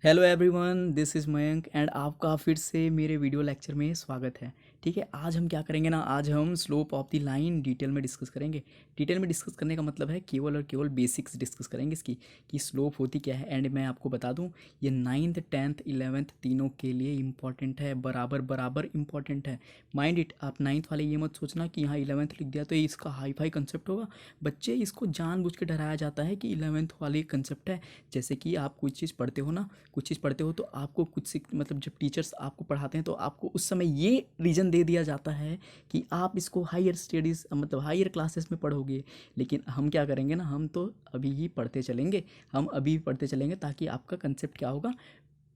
Hello everyone, this is Mayank and आपका फिर से मेरे वीडियो लेक्चर में स्वागत है। ठीक है, आज हम क्या करेंगे ना, आज हम slope of the line detail में डिस्कस करेंगे। डिटेल में डिस्कस करने का मतलब है केवल और केवल बेसिक्स डिस्कस करेंगे इसकी कि स्लोप होती क्या है। एंड मैं आपको बता दूं, ये 9th 10th 11th तीनों के लिए इंपॉर्टेंट है, बराबर बराबर इंपॉर्टेंट है। माइंड इट, आप 9th वाले ये मत सोचना कि यहाँ 11th लिख दिया तो ये इसका हाई फाई कंसेप्ट होगा। बच्चे इसको जानबूझ के डराया जाता है कि 11th वाले कंसेप्ट है। जैसे कि आप कोई चीज़ पढ़ते हो ना, कुछ चीज़ पढ़ते हो तो आपको कुछ सीख मतलब जब टीचर्स आपको पढ़ाते हैं तो आपको उस समय ये रीज़न दे दिया जाता है कि आप इसको हायर स्टडीज़ मतलब हायर क्लासेस में पढ़ोगे। लेकिन हम क्या करेंगे ना, हम तो अभी ही पढ़ते चलेंगे, हम अभी पढ़ते चलेंगे ताकि आपका कंसेप्ट क्या होगा,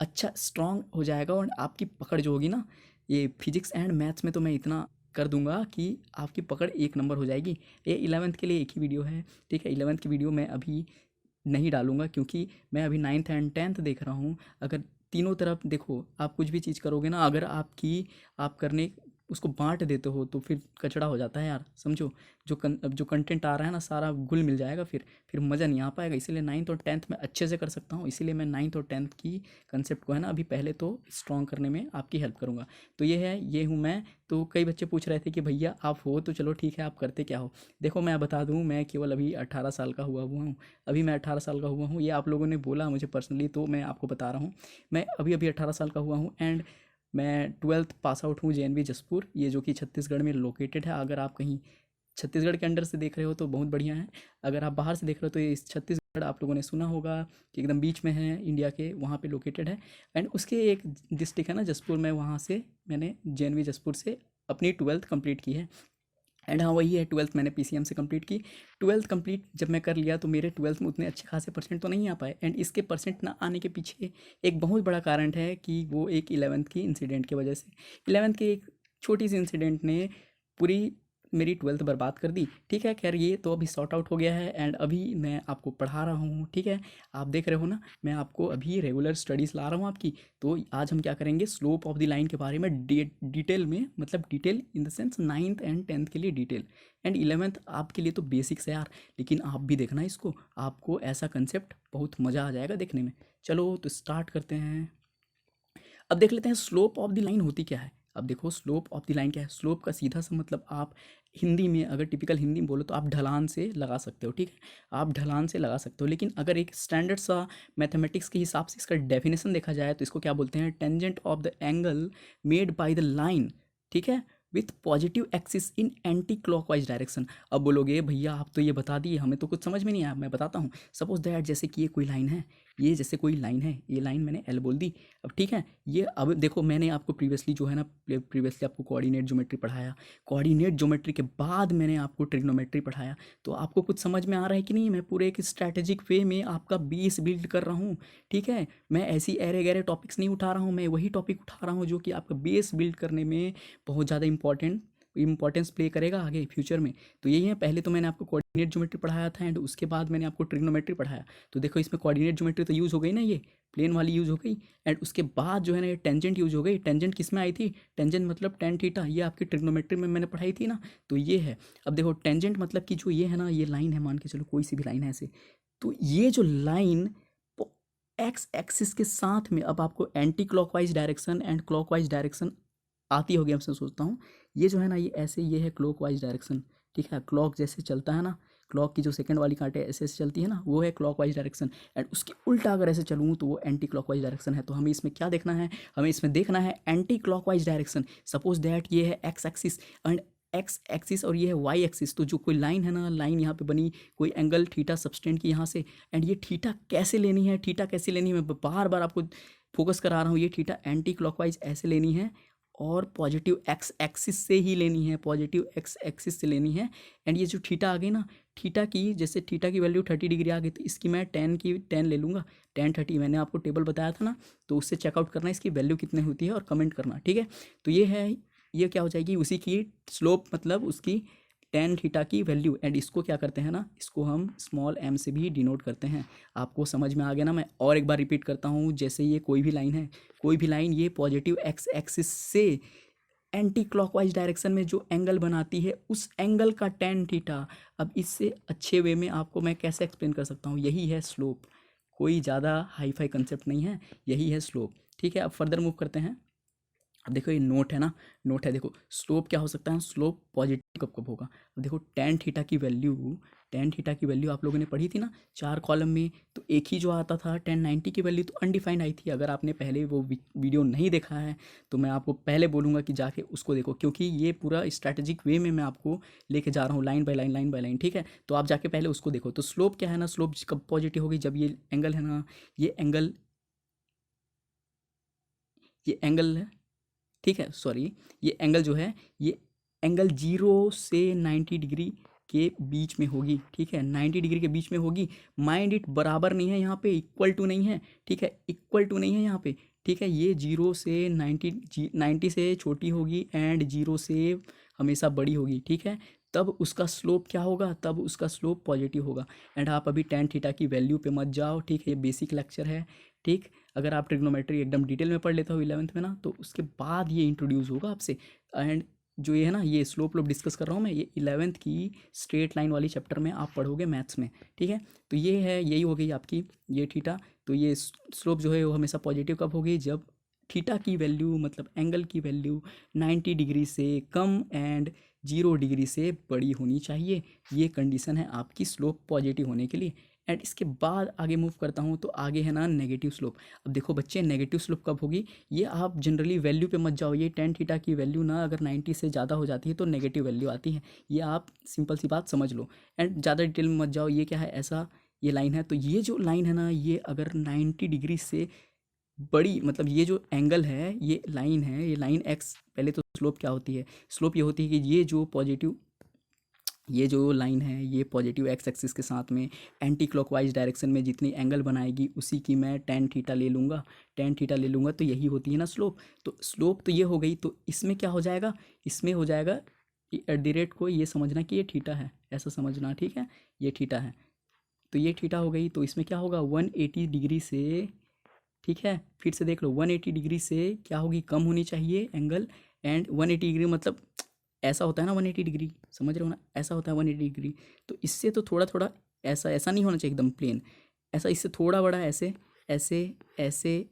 अच्छा स्ट्रांग हो जाएगा। और आपकी पकड़ जो होगी ना, ये फिजिक्स एंड मैथ्स में तो मैं इतना कर दूंगा कि आपकी पकड़ एक नंबर हो जाएगी। ये 11th के लिए एक ही वीडियो है, ठीक है। 11th की वीडियो मैं अभी नहीं डालूँगा क्योंकि मैं अभी 9th एंड 10th देख रहा हूँ। अगर तीनों तरफ देखो, आप कुछ भी चीज़ करोगे ना, अगर आप करने उसको बाँट देते हो तो फिर कचरा हो जाता है यार, समझो। जो कंटेंट आ रहा है ना, सारा घुल मिल जाएगा, फिर मज़ा नहीं आ पाएगा। इसीलिए 9th और 10th में अच्छे से कर सकता हूँ, इसीलिए मैं 9th और 10th की कंसेप्ट को है ना अभी पहले तो स्ट्रॉन्ग करने में आपकी हेल्प करूँगा। तो ये हूँ मैं। तो कई बच्चे पूछ रहे थे कि भैया आप हो तो चलो ठीक है, आप करते क्या हो। देखो मैं बता दूँ, मैं केवल अभी 18 साल का हुआ हूँ। अभी मैं 18 साल का हुआ हूँ, ये आप लोगों ने बोला मुझे पर्सनली, तो मैं आपको बता रहा हूँ। मैं अभी अभी 18 साल का हुआ हूँ एंड मैं 12th पास आउट हूँ JNV जसपुर, ये जो कि छत्तीसगढ़ में लोकेटेड है। अगर आप कहीं छत्तीसगढ़ के अंडर से देख रहे हो तो बहुत बढ़िया है। अगर आप बाहर से देख रहे हो तो ये छत्तीसगढ़ आप लोगों ने सुना होगा कि एकदम बीच में है इंडिया के, वहाँ पे लोकेटेड है। एंड उसके एक डिस्ट्रिक्ट है ना जसपुर, में वहाँ से मैंने JNV जसपुर से अपनी 12th कंप्लीट की है। एंड हाँ वही है, 12th मैंने PCM से कंप्लीट की। 12th कंप्लीट जब मैं कर लिया तो मेरे 12th में उतने अच्छे खासे परसेंट तो नहीं आ पाए। एंड इसके परसेंट ना आने के पीछे एक बहुत बड़ा कारण है कि वो एक 11th की इंसिडेंट की वजह से, 11th के एक छोटी सी इंसिडेंट ने पूरी मेरी 12th बर्बाद कर दी। ठीक है, खैर ये तो अभी सॉर्ट आउट हो गया है एंड अभी मैं आपको पढ़ा रहा हूँ। ठीक है, आप देख रहे हो ना, मैं आपको अभी रेगुलर स्टडीज़ ला रहा हूँ आपकी। तो आज हम क्या करेंगे, स्लोप ऑफ द लाइन के बारे में डिटेल में, मतलब detail in the sense 9th and 10th के लिए डिटेल, एंड 11th आपके लिए तो बेसिक्स है यार। लेकिन आप भी देखना इसको, आपको ऐसा कंसेप्ट बहुत मज़ा आ जाएगा देखने में। चलो तो स्टार्ट करते हैं। अब देख लेते हैं स्लोप ऑफ द लाइन होती क्या है। अब देखो स्लोप ऑफ द लाइन क्या है। स्लोप का सीधा सा मतलब आप हिंदी में, अगर टिपिकल हिंदी में बोलो तो आप ढलान से लगा सकते हो। ठीक है, आप ढलान से लगा सकते हो। लेकिन अगर एक स्टैंडर्ड सा मैथमेटिक्स के हिसाब से इसका डेफिनेशन देखा जाए तो इसको क्या बोलते हैं, tangent of the angle made by the line, ठीक है, with positive axis in anti clockwise direction. अब बोलोगे भैया आप तो ये बता दिए, हमें तो कुछ समझ में नहीं आया। मैं बताता हूँ। सपोज दैट जैसे कि ये कोई लाइन है, ये जैसे कोई लाइन है, ये लाइन मैंने L बोल दी। अब ठीक है, ये अब देखो मैंने आपको प्रीवियसली जो है ना, प्रीवियसली आपको कोऑर्डिनेट ज्योमेट्री पढ़ाया। कोऑर्डिनेट ज्योमेट्री के बाद मैंने आपको ट्रिग्नोमेट्री पढ़ाया। तो आपको कुछ समझ में आ रहा है कि नहीं, मैं पूरे एक स्ट्रैटेजिक वे में आपका बेस बिल्ड कर रहा हूँ। ठीक है, मैं ऐसी ऐरे गैरे टॉपिक्स नहीं उठा रहा हूँ, मैं वही टॉपिक उठा रहा हूँ जो कि आपका बेस बिल्ड करने में बहुत ज़्यादा इंपॉर्टेंस प्ले करेगा आगे फ्यूचर में। तो यही है, पहले तो मैंने आपको कोऑर्डिनेट ज्योमेट्री पढ़ाया था एंड उसके बाद मैंने आपको ट्रिग्नोमेट्री पढ़ाया। तो देखो इसमें कोऑर्डिनेट ज्योमेट्री तो यूज़ हो गई ना, ये प्लेन वाली यूज़ हो गई। एंड उसके बाद जो है ना ये टेंजेंट यूज़ हो गई। टेंजेंट किस में आई थी, टेंजेंट मतलब टेन थीटा, ये आपकी ट्रिग्नोमेट्री में मैंने पढ़ाई थी ना। तो ये है। अब देखो टेंजेंट मतलब कि जो ये है ना, ये लाइन है, मान के चलो कोई सी भी लाइन है ऐसे। तो ये जो लाइन एक्स एक्सिस के साथ में अब आपको anti clockwise direction and clockwise direction आती होगी, हमसे सोचता हूँ। ये जो है ना, ये ऐसे, ये है क्लॉकवाइज डायरेक्शन। ठीक है, क्लॉक जैसे चलता है ना, क्लॉक की जो सेकंड वाली कांटे ऐसे ऐसे चलती है ना, वो है क्लॉकवाइज डायरेक्शन। एंड उसके उल्टा अगर ऐसे चलूँ तो वो एंटी क्लॉकवाइज डायरेक्शन है। तो हमें इसमें क्या देखना है, हमें इसमें देखना है anti clockwise direction. Suppose that ये है x axis and x axis और ये है वाई एक्सिस। तो जो कोई लाइन है ना, लाइन यहाँ पे बनी, कोई एंगल थीटा सबस्टेंड की यहाँ से। एंड ये थीटा कैसे लेनी है, थीटा कैसे लेनी है, मैं बार बार आपको फोकस करा रहा हूँ। ये थीटा एंटी क्लॉकवाइज ऐसे लेनी है और पॉजिटिव एक्स एक्सिस से ही लेनी है, पॉजिटिव एक्स एक्सिस से लेनी है। एंड ये जो थीटा आ गई ना, थीटा की जैसे थीटा की वैल्यू 30 डिग्री आ गई तो इसकी मैं 10 ले लूँगा। 10 30 मैंने आपको टेबल बताया था ना, तो उससे चेकआउट करना इसकी वैल्यू कितनी होती है और कमेंट करना। ठीक है, तो ये है, ये क्या हो जाएगी, उसी की स्लोप मतलब उसकी 10 थीटा की वैल्यू। एंड इसको क्या करते हैं ना, इसको हम स्मॉल m से भी डिनोट करते हैं। आपको समझ में आ गया ना। मैं और एक बार रिपीट करता हूँ, जैसे ये कोई भी लाइन है, कोई भी लाइन ये पॉजिटिव एक्स एक्सिस से एंटी क्लॉकवाइज डायरेक्शन में जो एंगल बनाती है, उस एंगल का 10 थीटा। अब इससे अच्छे वे में आपको मैं कैसे एक्सप्लेन कर सकता हूँ, यही है स्लोप। कोई ज़्यादा हाई फाई कंसेप्ट नहीं है, यही है स्लोप। ठीक है, अब फर्दर मूव करते हैं। अब देखो ये नोट है ना, नोट है, देखो स्लोप क्या हो सकता है, स्लोप पॉजिटिव कब कब होगा। अब देखो टेन थीटा की वैल्यू आप लोगों ने पढ़ी थी ना 4 कॉलम में, तो एक ही जो आता था 1090 की वैल्यू तो अनडिफाइंड आई थी। अगर आपने पहले वो वीडियो नहीं देखा है तो मैं आपको पहले बोलूँगा कि जाके उसको देखो, क्योंकि ये पूरा स्ट्रैटेजिक वे में मैं आपको लेके जा रहा हूँ, लाइन बाय लाइन। ठीक है, तो आप जाके पहले उसको देखो। तो स्लोप क्या है ना, स्लोप कब पॉजिटिव होगी, जब ये एंगल है ना, ये एंगल है, ठीक है, सॉरी, ये एंगल जो है, ये एंगल 0 से 90 डिग्री के बीच में होगी। ठीक है, 90 डिग्री के बीच में होगी। माइंड इट बराबर नहीं है यहाँ पे, इक्वल टू नहीं है। ठीक है, इक्वल टू नहीं है यहाँ पे। ठीक है, ये 0 से 90 से छोटी होगी एंड 0 से हमेशा बड़ी होगी। ठीक है, तब उसका स्लोप क्या होगा, तब उसका स्लोप पॉजिटिव होगा। एंड आप अभी टेन थीटा की वैल्यू पे मत जाओ। ठीक है, ये बेसिक लेक्चर है। ठीक, अगर आप ट्रिग्नोमेट्री एकदम डिटेल में पढ़ लेते हो 11th में ना, तो उसके बाद ये इंट्रोड्यूस होगा आपसे। एंड जो ये है ना, ये स्लोप लोप डिस्कस कर रहा हूँ मैं, ये 11th की स्ट्रेट लाइन वाली चैप्टर में आप पढ़ोगे मैथ्स में। ठीक है, तो ये है, यही हो गई आपकी ये थीटा। तो ये स्लोप जो है वो हमेशा पॉजिटिव कब होगी, जब थीटा की वैल्यू मतलब एंगल की वैल्यू 90 डिग्री से कम एंड 0 डिग्री से बड़ी होनी चाहिए। ये कंडीशन है आपकी स्लोप पॉजिटिव होने के लिए। एंड इसके बाद आगे मूव करता हूँ, तो आगे है ना नेगेटिव स्लोप। अब देखो बच्चे, नेगेटिव स्लोप कब होगी, ये आप जनरली वैल्यू पे मत जाओ। ये टेन थीटा की वैल्यू ना अगर 90 से ज़्यादा हो जाती है तो नेगेटिव वैल्यू आती है, ये आप सिंपल सी बात समझ लो। एंड ज़्यादा डिटेल में मत जाओ। ये क्या है, ऐसा ये लाइन है, तो ये जो लाइन है ना, ये अगर 90 डिग्री से बड़ी, मतलब ये जो एंगल है, ये लाइन है, ये लाइन एक्स, पहले तो स्लोप क्या होती है, स्लोप ये होती है कि ये जो लाइन है, ये पॉजिटिव एक्स एक्सिस के साथ में एंटी क्लॉकवाइज डायरेक्शन में जितनी एंगल बनाएगी उसी की मैं टेन थीटा ले लूँगा, तो यही होती है ना स्लोप। तो स्लोप तो ये हो गई, तो इसमें क्या हो जाएगा, इसमें हो जाएगा एट द रेट को ये समझना कि ये थीटा है, ऐसा समझना। ठीक है, ये थीटा है, तो ये थीटा हो गई। तो इसमें क्या होगा, 180 डिग्री से, ठीक है, फिर से देख लो, 180 डिग्री से क्या होगी, कम होनी चाहिए एंगल। एंड 180 डिग्री मतलब ऐसा होता है ना, 180 डिग्री समझ रहे हो ना, ऐसा होता है 180 डिग्री। तो इससे तो थोड़ा थोड़ा ऐसा, ऐसा नहीं होना चाहिए एकदम प्लेन, ऐसा, इससे थोड़ा बड़ा, ऐसे ऐसे ऐसे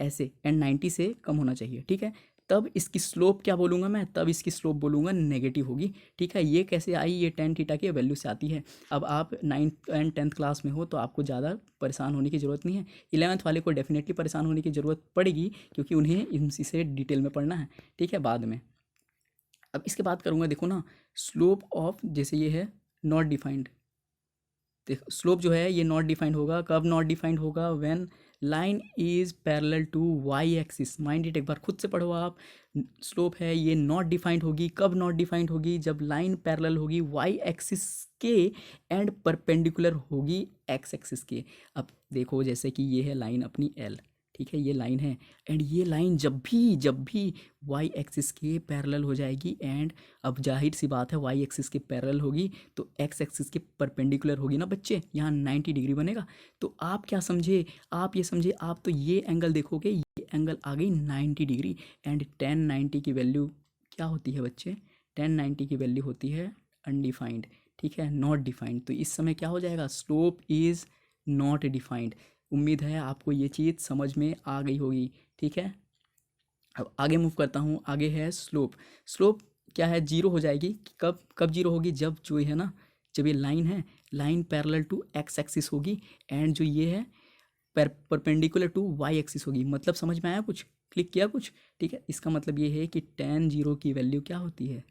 ऐसे एंड 90 से कम होना चाहिए। ठीक है, तब इसकी स्लोप क्या बोलूँगा मैं, तब इसकी स्लोप बोलूँगा नेगेटिव होगी। ठीक है, ये कैसे आई, ये टेन थीटा की वैल्यू से आती है। अब आप 9th एंड 10th क्लास में हो तो आपको ज़्यादा परेशान होने की ज़रूरत नहीं है। 11th वाले को डेफिनेटली परेशान होने की ज़रूरत पड़ेगी, क्योंकि उन्हें इसी डिटेल में पढ़ना है। ठीक है, बाद में। अब इसके बाद करूँगा, देखो ना, स्लोप ऑफ, जैसे ये है नॉट डिफाइंड। देखो स्लोप जो है ये नॉट डिफाइंड होगा, कब नॉट डिफाइंड होगा, when line is parallel to Y axis. Mind it, एक बार खुद से पढ़ो आप। स्लोप है ये नॉट डिफाइंड होगी, कब नॉट डिफाइंड होगी, जब लाइन पैरेलल होगी वाई एक्सिस के एंड परपेंडिकुलर होगी एक्स एक्सिस के। अब देखो, जैसे कि ये है लाइन अपनी एल, ठीक है, ये लाइन है, एंड ये लाइन जब भी वाई एक्सिस के पैरेलल हो जाएगी, एंड अब जाहिर सी बात है वाई एक्सिस के पैरेलल होगी तो एक्स एक्सिस के परपेंडिकुलर होगी ना बच्चे, यहाँ 90 डिग्री बनेगा। तो आप क्या समझे, आप ये समझे, आप तो ये एंगल देखोगे, ये एंगल आ गई 90 डिग्री। एंड 1090 की वैल्यू क्या होती है बच्चे, 1090 की वैल्यू होती है अनडिफाइंड। ठीक है, नॉट डिफाइंड। तो इस समय क्या हो जाएगा, स्लोप इज़ नॉट डिफाइंड। उम्मीद है आपको ये चीज़ समझ में आ गई होगी। ठीक है, अब आगे मूव करता हूँ। आगे है स्लोप। स्लोप क्या है, जीरो हो जाएगी। कब कब जीरो होगी, जब जो है ना, जब ये लाइन है, line parallel to X axis होगी, एंड जो ये है परपेंडिकुलर टू वाई एक्सिस होगी। मतलब समझ में आया, कुछ क्लिक किया कुछ। ठीक है, इसका मतलब ये है कि tan जीरो की वैल्यू क्या होती है,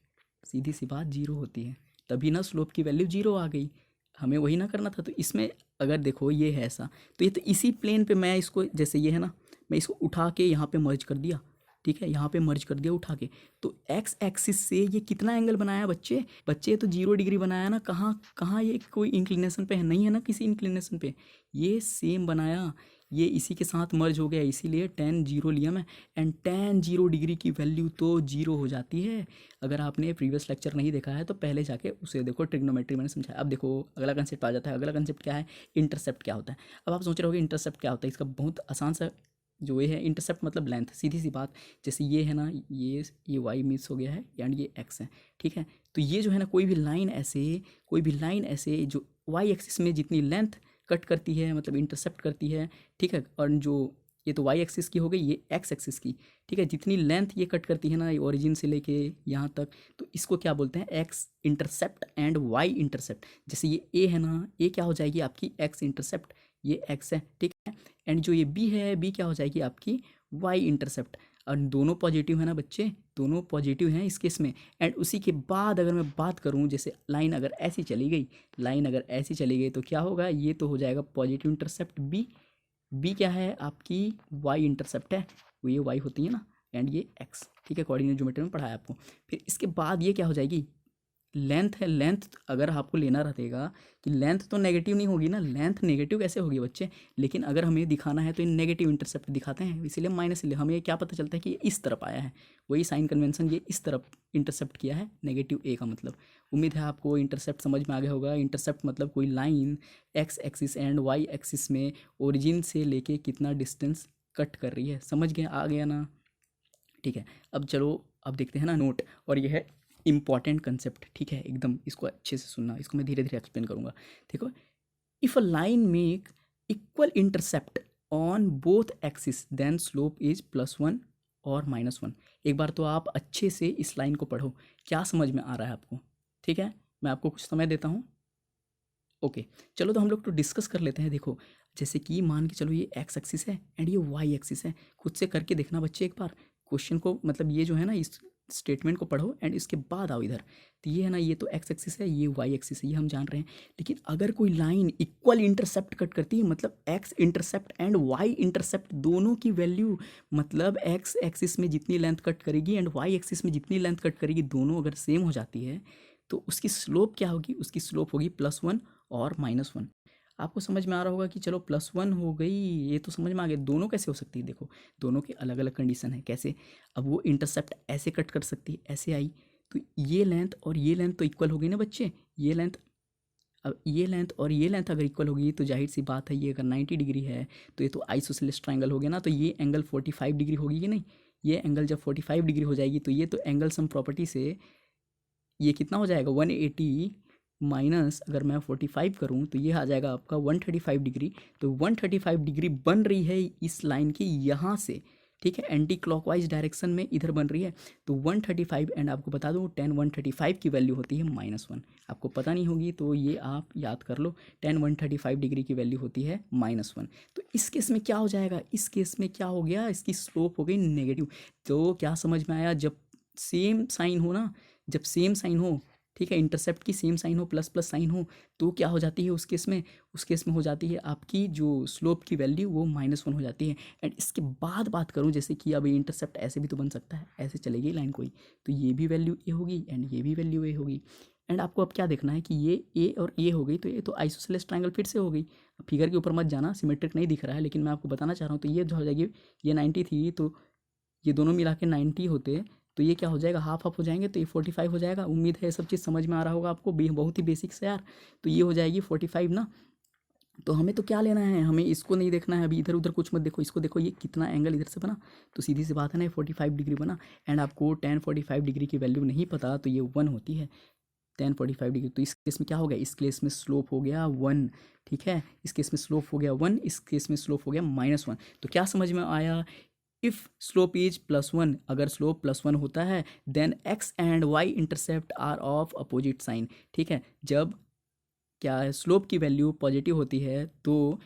सीधी सी बात जीरो होती है। तभी ना स्लोप की वैल्यू जीरो आ गई, हमें वही ना करना था। तो इसमें अगर देखो ये है ऐसा, तो ये तो इसी प्लेन पे मैं इसको, जैसे ये है ना, मैं इसको उठा के यहाँ पे मर्ज कर दिया। ठीक है, यहाँ पे मर्ज कर दिया उठा के, तो एक्स एक्सिस से ये कितना एंगल बनाया बच्चे, बच्चे तो 0 डिग्री बनाया ना। कहाँ कहाँ ये कोई इंक्लिनेशन पे है, नहीं है ना किसी इंक्लिनेशन पे, ये सेम बनाया, ये इसी के साथ मर्ज हो गया, इसीलिए tan जीरो लिया मैं। एंड tan 0 डिग्री की वैल्यू तो जीरो हो जाती है। अगर आपने प्रीवियस लेक्चर नहीं देखा है तो पहले जाके उसे देखो, ट्रिग्नोमेट्री मैंने समझाया। अब देखो अगला कंसेप्ट आ जाता है। अगला कंसेप्ट क्या है, इंटरसेप्ट क्या होता है। अब आप सोच रहे होगे इंटरसेप्ट क्या होता है, इसका बहुत आसान सा जो ये है, इंटरसेप्ट मतलब लेंथ, सीधी सी बात। जैसे ये है ना, ये वाई मिस हो गया है एंड ये एक्स है। ठीक है, तो ये जो है ना, कोई भी लाइन ऐसे जो वाई एक्सिस में जितनी लेंथ कट करती है, मतलब इंटरसेप्ट करती है, ठीक है। और जो ये तो वाई एक्सिस की हो गई, ये एक्स एक्सिस की, ठीक है। जितनी लेंथ ये कट करती है ना ओरिजिन से लेके यहाँ तक, तो इसको क्या बोलते हैं, X intercept and Y intercept. जैसे ये ए है ना, ये क्या हो जाएगी आपकी एक्स इंटरसेप्ट, ये एक्स है, ठीक है। एंड जो ये बी है, बी क्या हो जाएगी आपकी वाई इंटरसेप्ट। और दोनों पॉजिटिव है ना बच्चे, दोनों पॉजिटिव हैं इस केस में। एंड उसी के बाद अगर मैं बात करूँ, जैसे लाइन अगर ऐसी चली गई, लाइन अगर ऐसी चली गई तो क्या होगा, ये तो हो जाएगा पॉजिटिव इंटरसेप्ट बी। बी क्या है आपकी वाई इंटरसेप्ट है, वो ये वाई होती है ना, एंड ये एक्स, ठीक है। कोऑर्डिनेट ज्योमेट्री में पढ़ाया आपको। फिर इसके बाद ये क्या हो जाएगी, लेंथ है। लेंथ अगर आपको लेना रहेगा कि लेंथ तो नेगेटिव नहीं होगी ना, लेंथ नेगेटिव कैसे होगी बच्चे, लेकिन अगर हमें दिखाना है तो इन नेगेटिव इंटरसेप्ट दिखाते हैं, इसीलिए माइनस ले। हमें क्या पता चलता है कि ये इस तरफ आया है, वही साइन कन्वेंशन, ये इस तरफ इंटरसेप्ट किया है, नेगेटिव ए का मतलब। उम्मीद है आपको इंटरसेप्ट समझ में आ गया होगा। इंटरसेप्ट मतलब कोई line X axis and Y axis में ओरिजिन से लेके कितना डिस्टेंस कट कर रही है, समझ गए, आ गया ना, ठीक है। अब चलो, अब देखते हैं ना नोट, और ये है इंपॉर्टेंट कंसेप्ट, ठीक है एकदम, इसको अच्छे से सुनना, इसको मैं धीरे धीरे एक्सप्लेन करूंगा। देखो, if a line make equal intercept on both axis then slope is +1 और -1। एक बार तो आप अच्छे से इस लाइन को पढ़ो, क्या समझ में आ रहा है आपको, ठीक है। मैं आपको कुछ समय देता हूँ, ओके। चलो तो हम लोग तो डिस्कस कर लेते हैं। देखो, जैसे कि मान के चलो ये एक्स एक्सिस है एंड ये वाई एक्सिस है, खुद से करके देखना बच्चे एक बार क्वेश्चन को, मतलब ये जो है ना इस स्टेटमेंट को पढ़ो एंड इसके बाद आओ इधर। तो ये है ना, ये तो एक्स एक्सिस है, ये वाई एक्सिस है, ये हम जान रहे हैं। लेकिन अगर कोई लाइन इक्वल इंटरसेप्ट कट करती है, मतलब X intercept and Y intercept दोनों की वैल्यू, मतलब एक्स एक्सिस में जितनी लेंथ कट करेगी एंड वाई एक्सिस में जितनी लेंथ कट करेगी, दोनों अगर सेम हो जाती है, तो उसकी स्लोप क्या होगी, उसकी स्लोप होगी +1 और -1। आपको समझ में आ रहा होगा कि चलो +1 हो गई, ये तो समझ में आ गया। दोनों कैसे हो सकती है, देखो दोनों के अलग अलग कंडीशन है। कैसे, अब वो इंटरसेप्ट ऐसे कट कर सकती है, ऐसे आई, तो ये लेंथ और ये लेंथ तो इक्वल हो गई ना बच्चे, ये लेंथ। अब ये लेंथ और ये लेंथ अगर इक्वल होगी तो जाहिर सी बात है, ये अगर 90 डिग्री है तो ये तो आइसोसेलेस ट्रायंगल हो गया ना, तो ये एंगल 45 डिग्री होगी कि नहीं। ये एंगल जब 45 डिग्री हो जाएगी तो ये तो एंगल सम प्रॉपर्टी से ये कितना हो जाएगा, 180 माइनस अगर मैं 45 करूँ तो ये आ जाएगा आपका 135 डिग्री। तो 135 डिग्री बन रही है इस लाइन की यहाँ से, ठीक है, एंटी क्लॉकवाइज डायरेक्शन में इधर बन रही है। तो 135, एंड आपको बता दूँ 135 की वैल्यू होती है -1। आपको पता नहीं होगी तो ये आप याद कर लो, 135 डिग्री की वैल्यू होती है -1। तो इस केस में क्या हो जाएगा, इस केस में क्या हो गया, इसकी स्लोप हो गई नेगेटिव। तो क्या समझ में आया, जब सेम साइन हो ना, जब सेम साइन हो, ठीक है, इंटरसेप्ट की सेम साइन हो, प्लस प्लस साइन हो, तो क्या हो जाती है उस केस में, उस केस में हो जाती है आपकी जो स्लोप की वैल्यू वो -1 हो जाती है। एंड इसके बाद बात करूँ, जैसे कि अब इंटरसेप्ट ऐसे भी तो बन सकता है, ऐसे चलेगी लाइन कोई, तो ये भी वैल्यू ए होगी एंड ये भी वैल्यू ए होगी। एंड आपको अब क्या देखना है कि ये ए और ए हो गई, तो ये तो आइसोसेलेस ट्रायंगल फिर से हो गई। अब फिगर के ऊपर मत जाना, सिमेट्रिक नहीं दिख रहा है, लेकिन मैं आपको बताना चाह रहा हूँ। तो ये जो हो जाएगी, ये 90 थी, तो ये दोनों मिला के 90 होते, तो ये क्या हो जाएगा, हाफ हाफ हो जाएंगे, तो ये 45 हो जाएगा। उम्मीद है ये सब चीज़ समझ में आ रहा होगा आपको, बहुत ही बेसिक से यार। तो ये हो जाएगी 45 ना। तो हमें तो क्या लेना है, हमें इसको नहीं देखना है अभी, इधर उधर कुछ मत देखो, इसको देखो ये कितना एंगल इधर से बना। तो सीधी सी बात है ना, ये 45 डिग्री बना। एंड आपको 1045 डिग्री की वैल्यू नहीं पता, तो ये 1 होती है 1045 डिग्री। तो इस केस में क्या हो गया, इस केस में स्लोप हो गया 1, ठीक है, इस केस में स्लोप हो गया 1, इस केस में स्लोप हो गया -1। तो क्या समझ में आया, इफ स्लोप इज +1, अगर स्लोप +1 होता है, then X and Y intercept are of opposite sign, ठीक है। जब क्या है, स्लोप की वैल्यू पॉजिटिव होती है तो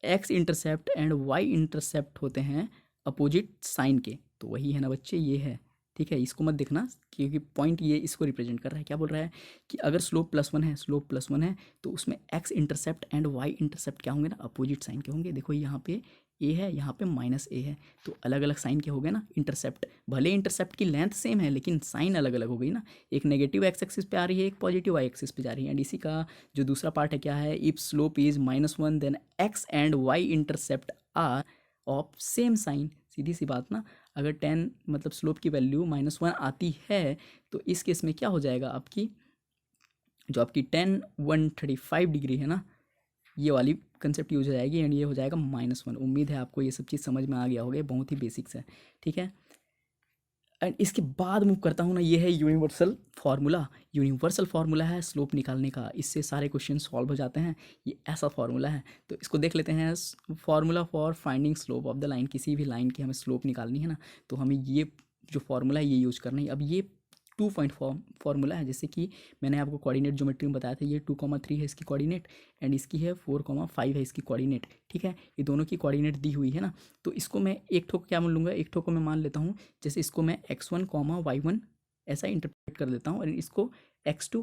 X intercept and Y intercept होते हैं अपोजिट साइन के। तो वही है ना बच्चे, ये है, ठीक है। इसको मत देखना क्योंकि पॉइंट ये इसको रिप्रेजेंट कर रहा है। क्या बोल रहा है कि अगर स्लोप +1 है, स्लोप +1 है, तो उसमें X intercept and Y intercept क्या होंगे ना, अपोजिट साइन के होंगे। देखो यहाँ पे ए है, यहाँ पे -a है, तो अलग अलग साइन के हो गए ना इंटरसेप्ट। भले इंटरसेप्ट की लेंथ सेम है लेकिन साइन अलग अलग हो गई ना, एक नेगेटिव एक्स एक्सिस पे आ रही है, एक पॉजिटिव वाई एक्सिस पे जा रही है। एंड इसी का जो दूसरा पार्ट है क्या है, if slope is -1 then X and Y intercept are of same sign. सीधी सी बात ना, अगर 10 मतलब स्लोप की वैल्यू -1 आती है, तो इस केस में क्या हो जाएगा, आपकी जो आपकी 135 डिग्री है ना, ये वाली कंसेप्ट यूज हो जाएगी एंड ये हो जाएगा -1। उम्मीद है आपको ये सब चीज़ समझ में आ गया होगा, बहुत ही बेसिक्स है, ठीक है। एंड इसके बाद मूव करता हूँ ना, ये है यूनिवर्सल फार्मूला। यूनिवर्सल फार्मूला है स्लोप निकालने का, इससे सारे क्वेश्चन सॉल्व हो जाते हैं। ये ऐसा फार्मूला है, तो इसको देख लेते हैं। Formula for finding slope of the line, किसी भी लाइन की हमें स्लोप निकालनी है ना, तो हमें ये जो फार्मूला है ये यूज करना है। अब ये 2 पॉइंट फार्मूला है, जैसे कि मैंने आपको कोऑर्डिनेट ज्योमेट्री में बताया था, ये 2,3 है इसकी कोऑर्डिनेट, एंड इसकी है 4,5 है इसकी कोऑर्डिनेट। ठीक है, ये दोनों की कोऑर्डिनेट दी हुई है ना, तो इसको मैं एक ठोक क्या मान लूँगा, एक ठोक को मैं मान लेता हूँ, जैसे इसको मैं x1, y1 ऐसा इंटरप्रेट कर देता हूँ, और इसको x2,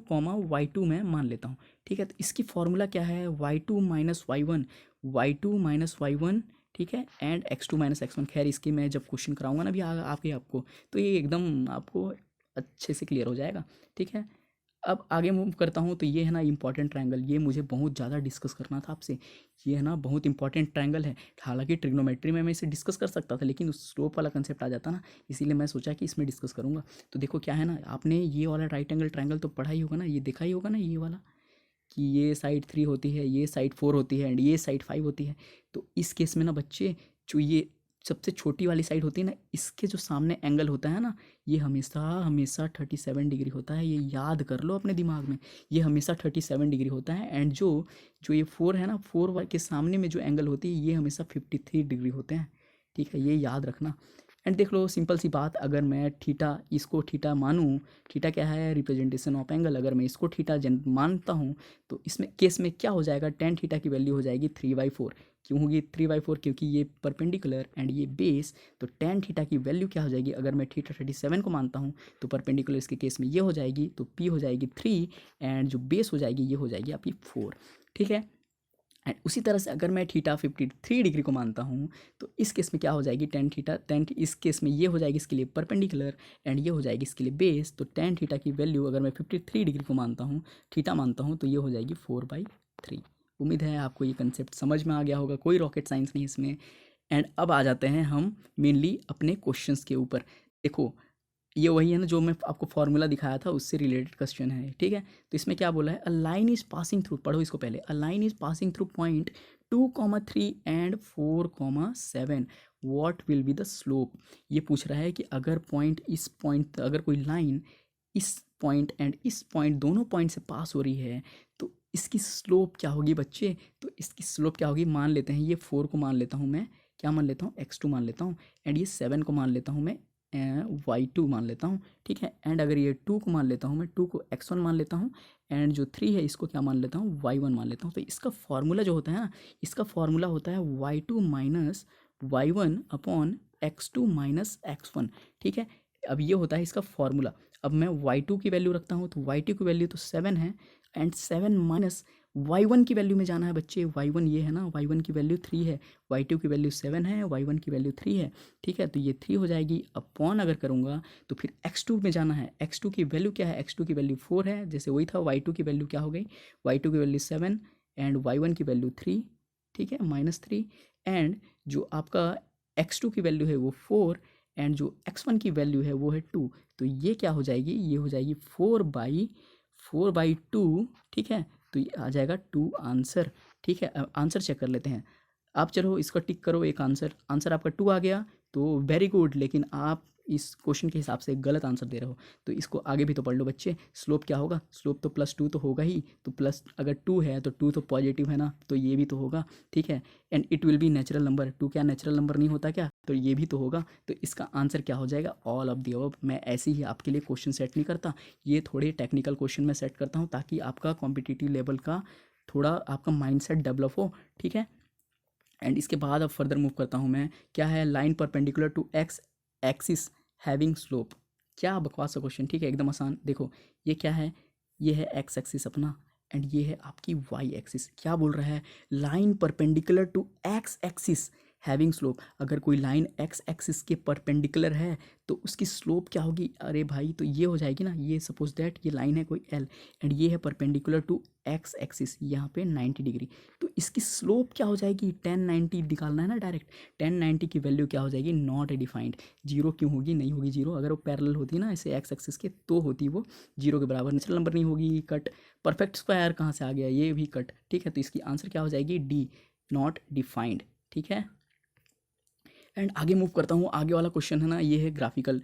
y2 में मान लेता हूँ। ठीक है, तो इसकी फार्मूला क्या है, y2 minus y1, y2 minus y1, ठीक है, एंड x2 माइनस x1। खैर इसकी मैं जब क्वेश्चन कराऊंगा ना अभी आगे आपको, तो ये एकदम आपको अच्छे से क्लियर हो जाएगा। ठीक है, अब आगे मूव करता हूँ, तो ये है ना इंपॉर्टेंट ट्रायंगल, ये मुझे बहुत ज़्यादा डिस्कस करना था आपसे। ये है ना बहुत इंपॉर्टेंट ट्रायंगल है, हालांकि ट्रिग्नोमेट्री में मैं इसे डिस्कस कर सकता था, लेकिन उस स्लोप वाला कंसेप्ट आ जाता ना, इसीलिए मैं सोचा कि इसमें डिस्कस करूँगा। तो देखो क्या है ना, आपने ये वाला राइट एंगल ट्रायंगल तो पढ़ा ही होगा ना, ये देखा ही होगा ना, ये वाला कि ये साइड 3 होती है, ये साइड 4 होती है, एंड ये साइड 5 होती है। तो इस केस में ना बच्चे, जो ये सबसे छोटी वाली साइड होती है ना, इसके जो सामने एंगल होता है ना, ये हमेशा हमेशा 37 डिग्री होता है। ये याद कर लो अपने दिमाग में, ये हमेशा 37 डिग्री होता है। एंड जो जो ये 4 है ना, 4 के सामने में जो एंगल होती है, ये हमेशा 53 डिग्री होते हैं। ठीक है, ये याद रखना। एंड देख लो सिंपल सी बात, अगर मैं थीटा, इसको थीटा मानूँ, थीटा क्या है, रिप्रेजेंटेशन ऑफ एंगल, अगर मैं इसको थीटा मानता हूँ, तो इसमें केस में क्या हो जाएगा, टेन थीटा की वैल्यू हो जाएगी 3/4। क्यों होगी 3/4, क्योंकि ये परपेंडिकुलर एंड ये बेस, तो टेन थीटा की वैल्यू क्या हो जाएगी, अगर मैं थीटा 37 को मानता हूँ, तो परपेंडिकुलर इसके केस में ये हो जाएगी, तो पी हो जाएगी 3, एंड जो बेस हो जाएगी ये हो जाएगी आपकी 4। ठीक है, एंड उसी तरह से अगर मैं थीटा 53 डिग्री को मानता हूँ, तो इस केस में क्या हो जाएगी, टेन इस केस में ये हो जाएगी इसके लिए परपेंडिकुलर, एंड ये हो जाएगी इसके लिए बेस। तो टेन थीटा की वैल्यू अगर मैं 53 डिग्री को मानता हूँ, थीटा मानता हूँ, तो ये हो जाएगी 4/3। उम्मीद है आपको ये कंसेप्ट समझ में आ गया होगा, कोई रॉकेट साइंस नहीं इसमें। एंड अब आ जाते हैं हम मेनली अपने क्वेश्चंस के ऊपर। देखो ये वही है ना जो मैं आपको फार्मूला दिखाया था, उससे रिलेटेड क्वेश्चन है। ठीक है, तो इसमें क्या बोला है, a line is passing through, पढ़ो इसको पहले, a line is passing through point 2,3 and 4,7, what will be the slope. ये पूछ रहा है कि अगर पॉइंट, इस पॉइंट, अगर कोई लाइन इस पॉइंट एंड इस पॉइंट, दोनों पॉइंट से पास हो रही है, तो इसकी स्लोप क्या होगी बच्चे। तो इसकी स्लोप क्या होगी, मान लेते हैं ये 4 को मान लेता हूँ मैं, क्या मान लेता हूँ, x2 मान लेता हूँ, एंड ये 7 को मान लेता हूँ मैं, y2 मान लेता हूँ। ठीक है, एंड अगर ये 2 को मान लेता हूँ मैं, 2 को x1 मान लेता हूँ, एंड जो 3 है इसको क्या मान लेता हूँ, y1 मान लेता हूँ। तो इसका फार्मूला जो होता है ना, इसका फार्मूला होता है y2 minus y1 upon x2 minus x1। ठीक है, अब ये होता है इसका फार्मूला। अब मैं y2 की वैल्यू रखता हूँ, तो y2 की वैल्यू तो 7 है, एंड 7 माइनस y1 की वैल्यू में जाना है बच्चे। y1 ये है ना, y1 की वैल्यू 3 है, y2 की वैल्यू 7 है, y1 की वैल्यू 3 है। ठीक है, तो ये 3 हो जाएगी, अपॉन अगर करूँगा तो फिर x2 में जाना है। x2 की वैल्यू क्या है, x2 की वैल्यू 4 है, जैसे वही था। y2 की वैल्यू क्या हो गई, y2 की वैल्यू 7, एंड y1 की वैल्यू 3। ठीक है, -3, एंड जो आपका x2 की वैल्यू है वो 4, एंड जो x1 की वैल्यू है वो है 2। तो ये क्या हो जाएगी, ये हो जाएगी 4/2। ठीक है, तो ये आ जाएगा 2 आंसर। ठीक है, अब आंसर चेक कर लेते हैं। आप चलो इसका टिक करो, एक आंसर, आंसर आपका 2 आ गया, तो वेरी गुड। लेकिन आप इस क्वेश्चन के हिसाब से गलत आंसर दे रहे हो, तो इसको आगे भी तो पढ़ लो बच्चे। स्लोप क्या होगा, स्लोप तो +2 तो होगा ही, तो प्लस अगर 2 है तो 2 तो पॉजिटिव है ना, तो ये भी तो होगा। ठीक है, and it will be natural number, 2 क्या नेचुरल नंबर नहीं होता क्या, तो ये भी तो होगा। तो इसका आंसर क्या हो जाएगा, ऑल ऑफ द अबव। मैं ऐसे ही आपके लिए क्वेश्चन सेट नहीं करता, ये थोड़े टेक्निकल क्वेश्चन मैं सेट करता हूँ, ताकि आपका कॉम्पिटिटिव लेवल का थोड़ा आपका माइंडसेट डेवलप हो। ठीक है, एंड इसके बाद अब फर्दर मूव करता हूँ मैं, क्या है, line perpendicular to X axis having slope. क्या बकवास का क्वेश्चन। ठीक है, एकदम आसान। देखो ये क्या है, ये है एक्स एक्सिस अपना, एंड ये है आपकी वाई एक्सिस। क्या बोल रहा है, line perpendicular to X axis having slope. अगर कोई लाइन एक्स एक्सिस के परपेंडिकुलर है तो उसकी स्लोप क्या होगी, अरे भाई तो ये हो जाएगी ना, ये सपोज दैट ये लाइन है कोई एल, एंड ये है परपेंडिकुलर टू एक्स एक्सिस, यहाँ पे 90 डिग्री। तो इसकी स्लोप क्या हो जाएगी, 1090 निकालना है ना डायरेक्ट। 1090 की वैल्यू क्या हो जाएगी, नॉट डिफाइंड। जीरो क्यों होगी, नहीं होगी जीरो। अगर वो पैरेलल होती ना ऐसे एक्स एक्सिस के, तो होती वो जीरो के बराबर। नेचुरल नंबर नहीं होगी, कट। परफेक्ट स्क्वायर कहाँ से आ गया, ये भी कट। ठीक है, तो इसकी आंसर क्या हो जाएगी, डी, नॉट डिफाइंड। ठीक है, एंड आगे मूव करता हूँ। आगे वाला क्वेश्चन है ना, ये है ग्राफिकल।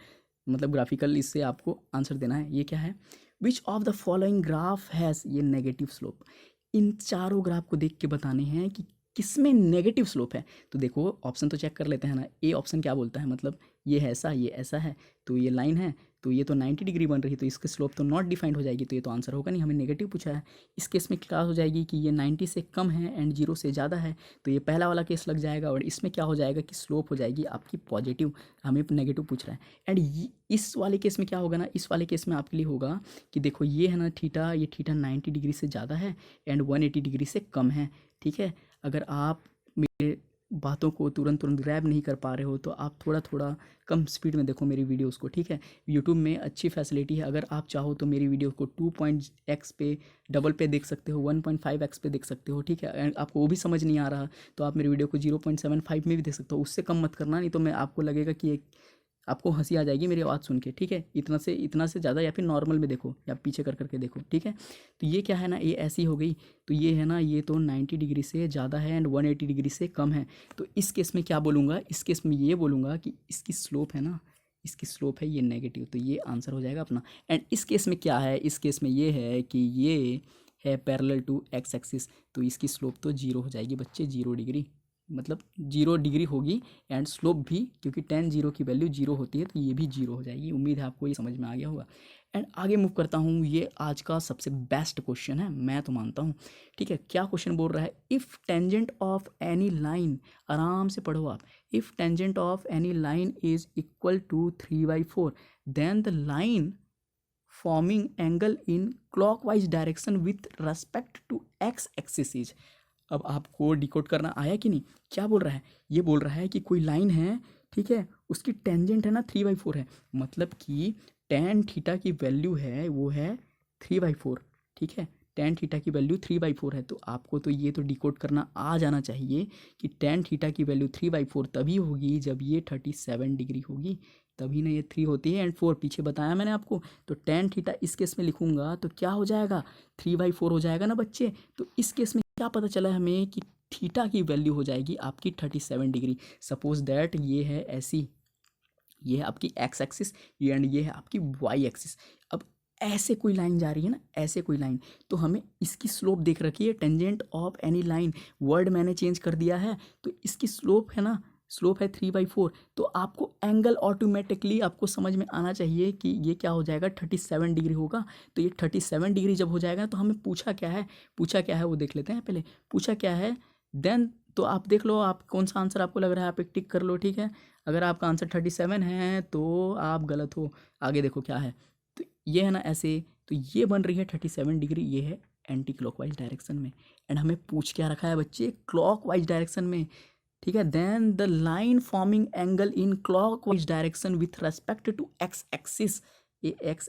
मतलब ग्राफिकल इससे आपको आंसर देना है। ये क्या है, which of the following graph has, ये नेगेटिव स्लोप। इन चारों ग्राफ को देख के बताने हैं कि किसमें नेगेटिव स्लोप है। तो देखो ऑप्शन तो चेक कर लेते हैं ना। ए ऑप्शन क्या बोलता है, मतलब ये है ऐसा, ये ऐसा है, तो ये लाइन है, तो ये तो 90 डिग्री बन रही है, तो इसकी स्लोप तो नॉट डिफाइंड हो जाएगी, तो ये तो आंसर होगा नहीं, हमें नेगेटिव पूछा है। इस केस में क्या हो जाएगी कि ये 90 से कम है एंड 0 से ज़्यादा है, तो ये पहला वाला केस लग जाएगा। और इसमें क्या हो जाएगा कि स्लोप हो जाएगी आपकी पॉजिटिव, हमें नेगेटिव पूछ रहा है। एंड इस वाले केस में क्या होगा ना, इस वाले केस में आपके लिए होगा कि देखो ये है ना थीटा, ये थीटा 90 डिग्री से ज़्यादा है एंड 180 डिग्री से कम है। ठीक है, अगर आप मेरे बातों को तुरंत ग्रैब नहीं कर पा रहे हो तो आप थोड़ा थोड़ा कम स्पीड में देखो मेरी वीडियोस को। ठीक है, यूट्यूब में अच्छी फैसिलिटी है, अगर आप चाहो तो मेरी वीडियो को 2x पे डबल पे देख सकते हो, 1.5x पे देख सकते हो। ठीक है, एंड आपको वो भी समझ नहीं आ रहा तो आप मेरी वीडियो को 0.75 में भी देख सकते हो, उससे कम मत करना, नहीं तो मैं आपको लगेगा कि आपको हंसी आ जाएगी मेरी आवाज़ सुन के। ठीक है, इतना से ज़्यादा या फिर नॉर्मल में देखो या पीछे कर करके देखो। ठीक है, तो ये क्या है ना, ये ऐसी हो गई, तो ये है ना, ये तो 90 डिग्री से ज़्यादा है एंड 180 डिग्री से कम है। तो इस केस में क्या बोलूँगा, इस केस में ये बोलूँगा कि इसकी स्लोप है ना, इसकी स्लोप है ये नेगेटिव, तो ये आंसर हो जाएगा अपना। एंड इस केस में क्या है, इस केस में ये है कि ये है पैरेलल टू एक्स एक्सिस, तो इसकी स्लोप तो 0 हो जाएगी बच्चे, 0 डिग्री, मतलब 0 डिग्री होगी एंड स्लोप भी, क्योंकि tan 0 की वैल्यू 0 होती है तो ये भी 0 हो जाएगी। उम्मीद है आपको ये समझ में आ गया होगा। एंड आगे मूव करता हूँ, ये आज का सबसे बेस्ट क्वेश्चन है, मैं तो मानता हूँ। ठीक है, क्या क्वेश्चन बोल रहा है, if tangent of any line, आराम से पढ़ो आप, if tangent of any line is equal to 3/4 then the line forming angle in clockwise direction with respect to X axis is. अब आपको डिकोड करना आया कि नहीं, क्या बोल रहा है, ये बोल रहा है कि कोई लाइन है, ठीक है, उसकी टेंजेंट है ना 3/4 है, मतलब कि tan थीटा की वैल्यू है वो है 3/4। ठीक है, tan थीटा की वैल्यू 3/4 है, तो आपको तो ये तो डिकोड करना आ जाना चाहिए कि tan थीटा की वैल्यू 3/4 तभी होगी जब ये 37 डिग्री होगी, तभी ना ये 3 होती है एंड 4 पीछे बताया मैंने आपको। तो tan थीटा इस केस में लिखूंगा तो क्या हो जाएगा, 3/4 हो जाएगा ना बच्चे। तो इस केस में क्या पता चला हमें कि थीटा की वैल्यू हो जाएगी आपकी 37 डिग्री। सपोज दैट ये है ऐसी, ये है आपकी एक्स एक्सिस एंड ये है आपकी वाई एक्सिस। अब ऐसे कोई लाइन जा रही है ना, ऐसे कोई लाइन, तो हमें इसकी स्लोप देख रखी है, tangent of any line, word मैंने चेंज कर दिया है, तो इसकी स्लोप है ना, स्लोप है 3/4, तो आपको एंगल ऑटोमेटिकली आपको समझ में आना चाहिए कि ये क्या हो जाएगा, 37 डिग्री होगा। तो ये 37 डिग्री जब हो जाएगा तो हमें पूछा क्या है, पूछा क्या है वो देख लेते हैं पहले, पूछा क्या है देन, तो आप देख लो आप कौन सा आंसर आपको लग रहा है, आप एक टिक कर लो। ठीक है, अगर आपका आंसर 37 है तो आप गलत हो, आगे देखो क्या है, तो ये है ना ऐसे, तो ये बन रही है 37 डिग्री, ये है एंटी क्लॉकवाइज डायरेक्शन में, एंड हमें पूछ क्या रखा है बच्चे, क्लॉकवाइज डायरेक्शन में। ठीक है, then the line forming angle in clockwise direction with respect to X axis, AX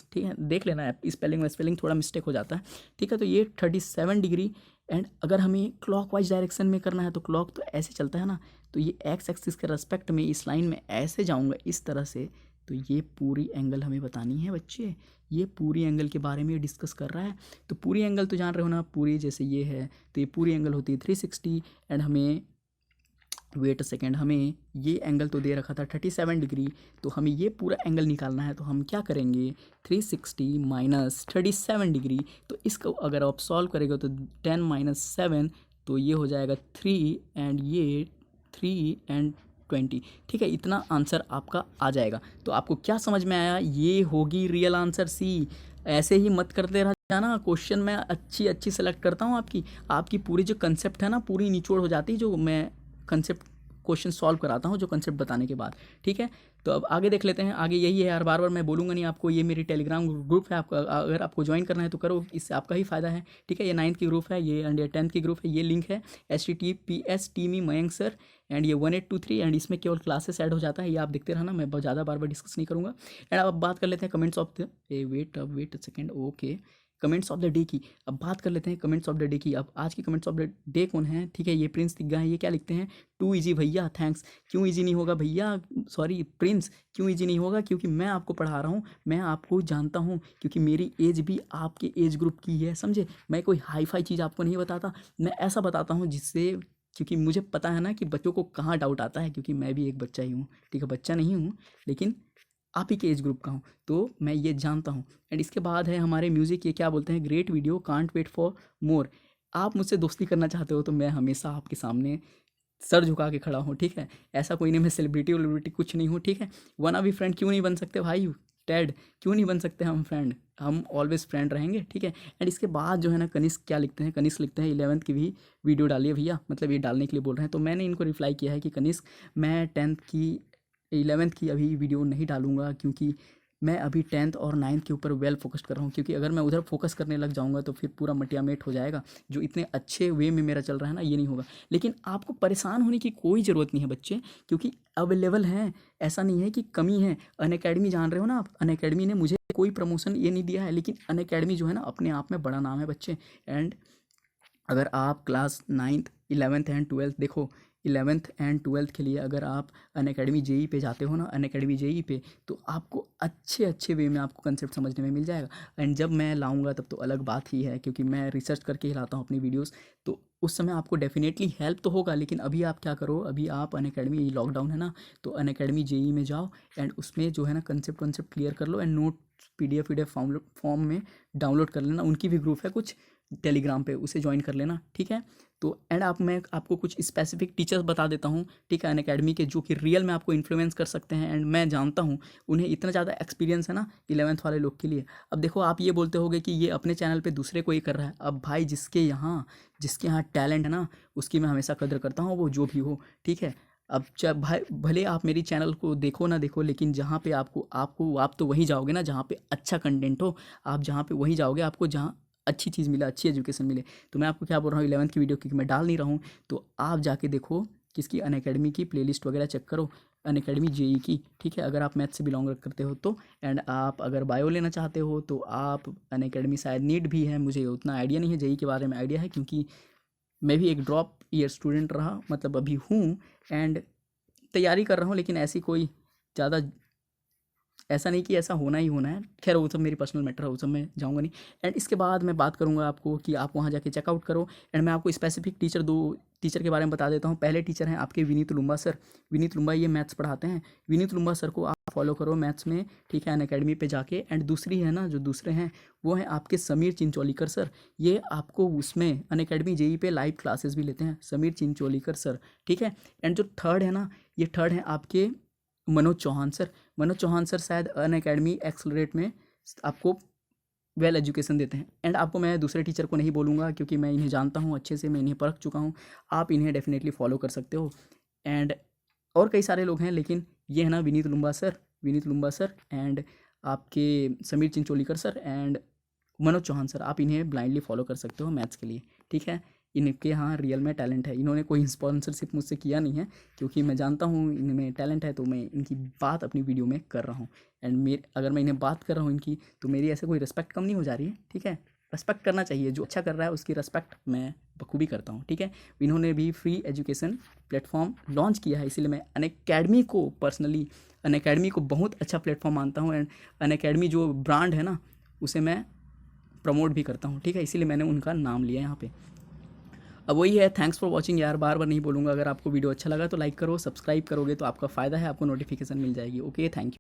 ठीक है, देख लेना है स्पेलिंग में, स्पेलिंग थोड़ा मिस्टेक हो जाता है। ठीक है, तो ये 37 डिग्री, एंड अगर हमें क्लॉकवाइज डायरेक्शन में करना है तो क्लॉक तो ऐसे चलता है ना, तो ये एक्स एक्सिस के रेस्पेक्ट में इस लाइन में ऐसे जाऊंगा इस तरह से, तो ये पूरी एंगल हमें बतानी है बच्चे, ये पूरी एंगल के बारे में डिस्कस कर रहा है। तो पूरी एंगल तो जान रहे हो ना, पूरी जैसे ये है तो ये पूरी एंगल होती है 360, एंड हमें वेट अ सेकेंड, हमें ये एंगल तो दे रखा था 37 डिग्री, तो हमें ये पूरा एंगल निकालना है, तो हम क्या करेंगे, 360 माइनस 37 डिग्री, तो इसको अगर आप सॉल्व करेंगे तो 10 - 7, तो ये हो जाएगा 3 एंड ये 3 एंड 20। ठीक है, इतना आंसर आपका आ जाएगा। तो आपको क्या समझ में आया, ये होगी रियल आंसर सी। ऐसे ही मत करते रह जाना, क्वेश्चन मैं अच्छी सेलेक्ट करता हूँ, आपकी पूरी जो कंसेप्ट है ना पूरी निचोड़ हो जाती है, जो मैं कंसेप्ट क्वेश्चन सॉल्व कराता हूँ जो कंसेप्ट बताने के बाद। ठीक है, तो अब आगे देख लेते हैं, आगे यही है यार, बार बार मैं बोलूँगा नहीं आपको, ये मेरी टेलीग्राम ग्रुप है, आपको अगर आपको ज्वाइन करना है तो करो, इससे आपका ही फायदा है। ठीक है, ये 9th की ग्रुप है, ये एंड ये 10th की ग्रुप है, ये लिंक है HTTPS टीमी मयंक सर एंड ये 1823, एंड इसमें केवल क्लासेस ऐड हो जाता है, ये आप देखते रहना, मैं बहुत ज़्यादा बार डिस्कस नहीं करूँगा। एंड अब बात कर लेते हैं comments of the wait second, okay, comments of the day की। अब बात कर लेते हैं कमेंट्स ऑफ द डे की। अब आज की कमेंट्स ऑफ द डे कौन है, ठीक है, ये प्रिंस दिग्गा है, ये क्या लिखते हैं, टू इजी भैया, थैंक्स। क्यों इजी नहीं होगा भैया, सॉरी प्रिंस, क्यों इजी नहीं होगा, क्योंकि मैं आपको पढ़ा रहा हूँ, मैं आपको जानता हूँ, क्योंकि मेरी एज भी आपके एज ग्रुप की है, समझे, मैं कोई हाई फाई चीज़ आपको नहीं बताता, मैं ऐसा बताता हूँ जिससे, क्योंकि मुझे पता है ना कि बच्चों को कहाँ डाउट आता है, क्योंकि मैं भी एक बच्चा ही हूँ। ठीक है, बच्चा नहीं हूँ लेकिन आप ही के एज ग्रुप का हूँ, तो मैं ये जानता हूँ। एंड इसके बाद है हमारे म्यूज़िक, ये क्या बोलते हैं, great video, can't wait for more. आप मुझसे दोस्ती करना चाहते हो तो मैं हमेशा आपके सामने सर झुका के खड़ा हूँ, ठीक है। ऐसा कोई नहीं मैं सेलिब्रिटी वेलिब्रिटी कुछ नहीं हूँ, ठीक है। वन अभी फ्रेंड क्यों नहीं बन सकते भाई, टैड क्यों नहीं बन सकते हम फ्रेंड, हम ऑलवेज फ्रेंड रहेंगे, ठीक है। एंड इसके बाद जो है ना कनिष्क क्या लिखते हैं, कनिष्क लिखते हैं 11th की भी वीडियो डालिए भैया, मतलब ये डालने के लिए बोल रहे हैं। तो मैंने इनको रिप्लाई किया है कि कनिष्क मैं 10th की 11th की अभी वीडियो नहीं डालूंगा, क्योंकि मैं अभी 10th और 9th के ऊपर वेल फोकस कर रहा हूँ, क्योंकि अगर मैं उधर फोकस करने लग जाऊँगा तो फिर पूरा मटियामेट हो जाएगा। जो इतने अच्छे वे में मेरा चल रहा है ना, ये नहीं होगा। लेकिन आपको परेशान होने की कोई ज़रूरत नहीं है बच्चे, क्योंकि अवेलेबल हैं, ऐसा नहीं है कि कमी है। अनअकैडमी जान रहे हो ना आप, अनअकैडमी ने मुझे कोई प्रमोशन ये नहीं दिया है, लेकिन अनअकैडमी जो है ना अपने आप में बड़ा नाम है बच्चे। एंड अगर आप class 9th 11th and 12th देखो, 11th एंड 12th के लिए अगर आप अनअकैडमी जेई पे जाते हो ना, अनअकैडमी जेई पे, तो आपको अच्छे अच्छे वे में आपको कंसेप्ट समझने में मिल जाएगा। एंड जब मैं लाऊंगा तब तो अलग बात ही है, क्योंकि मैं रिसर्च करके ही लाता हूँ अपनी वीडियोस, तो उस समय आपको डेफिनेटली हेल्प तो होगा। लेकिन अभी आप क्या करो, अभी आप अनअकैडमी, लॉकडाउन है ना, तो अनअकैडमी जेई में जाओ एंड उसमें जो है ना कंसेप्ट क्लियर कर लो एंड नोट पीडीएफ फॉर्म में डाउनलोड कर लेना। उनकी भी ग्रुप है कुछ टेलीग्राम पे, उसे ज्वाइन कर लेना, ठीक है। तो एंड मैं आपको कुछ स्पेसिफिक टीचर्स बता देता हूँ, ठीक है, अनअकैडमी के, जो कि रियल में आपको इन्फ्लुएंस कर सकते हैं। एंड मैं जानता हूँ उन्हें इतना ज़्यादा एक्सपीरियंस है ना 11th वाले लोग के लिए। अब देखो आप ये बोलते होगे कि ये अपने चैनल पे दूसरे को ही कर रहा है। अब भाई जिसके यहाँ टैलेंट है ना, उसकी मैं हमेशा कदर करता हूँ, वो जो भी हो, ठीक है। अब चाहे भाई भले आप मेरी चैनल को देखो ना देखो, लेकिन जहाँ पे आप तो वहीं जाओगे ना जहाँ पे अच्छा कंटेंट हो। आप जहाँ पे वहीं जाओगे आपको जहाँ अच्छी चीज़ मिले, अच्छी एजुकेशन मिले। तो मैं आपको क्या बोल रहा हूँ, 11th की वीडियो क्योंकि मैं डाल नहीं रहा हूँ, तो आप जाके देखो किसकी, अनअकैडमी की प्लेलिस्ट वगैरह चेक करो, अनअकैडमी जेई की, ठीक है, अगर आप मैथ से बिलोंग करते हो तो। एंड आप अगर बायो लेना चाहते हो तो आप अनअकैडमी, शायद नीट भी है, मुझे उतना आइडिया नहीं है, जेई के बारे में आइडिया है क्योंकि मैं भी एक ड्रॉप ईयर स्टूडेंट रहा, मतलब अभी हूँ। एंड तैयारी कर रहा हूँ, लेकिन ऐसी कोई ज़्यादा, ऐसा नहीं कि ऐसा होना ही होना है। खैर वो सब मेरी पर्सनल मैटर है, वो सब मैं जाऊँगा नहीं। एंड इसके बाद मैं बात करूँगा आपको कि आप वहाँ जाके चेकआउट करो। एंड मैं आपको स्पेसिफिक दो टीचर के बारे में बता देता हूँ। पहले टीचर हैं आपके विनीत लुम्बा सर। विनीत लुम्बा ये मैथ्स पढ़ाते हैं। विनीत लुम्बा सर को आप फॉलो करो मैथ्स में, ठीक है, अनअकैडमी पे जाके। एंड दूसरी है ना, जो दूसरे हैं वो हैं आपके समीर चिंचोलीकर सर। ये आपको उसमें अनअकैडमी जेई पे लाइव क्लासेस भी लेते हैं, समीर चिंचोलीकर सर, ठीक है। एंड जो थर्ड है ना, ये थर्ड है आपके मनोज चौहान सर। मनोज चौहान सर शायद अनअकैडमी एक्सलरेट में आपको वेल एजुकेशन देते हैं। एंड आपको मैं दूसरे टीचर को नहीं बोलूँगा क्योंकि मैं इन्हें जानता हूँ अच्छे से, मैं इन्हें परख चुका हूँ। आप इन्हें डेफिनेटली फॉलो कर सकते हो। एंड और कई सारे लोग हैं, लेकिन ये है ना Vineet Lumba sir, Vineet Lumba sir and आपके Sameer Chincholikar sir and Manoj Chauhan sir, आप इन्हें ब्लाइंडली फॉलो कर सकते हो मैथ्स के लिए, ठीक है। इनके यहाँ रियल में टैलेंट है, इन्होंने कोई स्पॉन्सरशिप मुझसे किया नहीं है, क्योंकि मैं जानता हूँ इनमें टैलेंट है, तो मैं इनकी बात अपनी वीडियो में कर रहा हूँ। एंड मेरे अगर मैं इन्हें बात कर रहा हूँ इनकी, तो मेरी ऐसे कोई रिस्पेक्ट कम नहीं हो जा रही है, ठीक है। रिस्पेक्ट करना चाहिए, जो अच्छा कर रहा है उसकी रिस्पेक्ट मैं बखूबी करता हूँ, ठीक है। इन्होंने भी फ्री एजुकेशन प्लेटफॉर्म लॉन्च किया है, इसीलिए मैं अनअकैडमी को पर्सनली, अनअकैडमी को बहुत अच्छा प्लेटफॉर्म मानता हूँ। एंड अनअकैडमी जो ब्रांड है ना, उसे मैं प्रमोट भी करता हूँ, ठीक है, इसीलिए मैंने उनका नाम लिया यहाँ पे। अब वही है, थैंक्स फॉर वॉचिंग यार, बार बार नहीं बोलूँगा। अगर आपको वीडियो अच्छा लगा तो लाइक करो, सब्सक्राइब करोगे तो आपका फ़ायदा है, आपको नोटिफिकेशन मिल जाएगी। Okay, thank you.